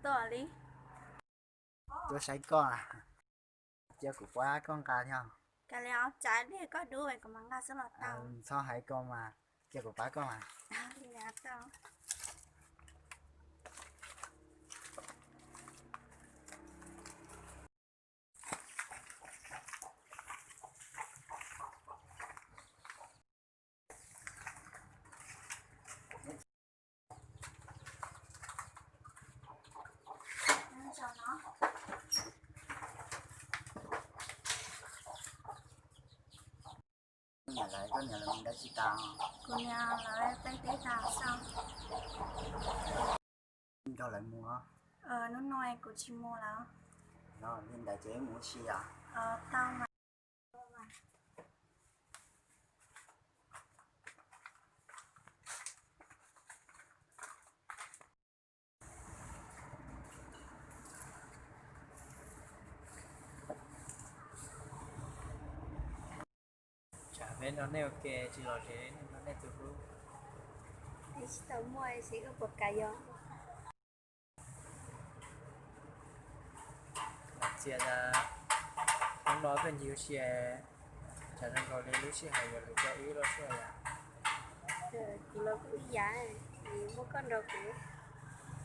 to đi. Tôi sấy con à, chưa của quá con cá nhau. Cái leo trái đi có đuôi của măng gà rất là tao. Sao hai con mà chưa của quá con à. Dạ tao. Nhà lại có nhà là mình đã chỉ tao. Cô nhà lại tay tay tao xong. Cho lại mua. Nó nói của chị mua là. Rồi nên đại chế mua xì à. Tao mà. Chả biết nó nêu kê chỉ lo thế nó nêu từ lúc Thì tao mua sẽ có bột cà giò. chia ra không nói về nhiều xe chả nên gọi lên lúc xe hay là lúc cho ý lo xe là Thì nó cũng giá này. Thì mua con đồ cũ.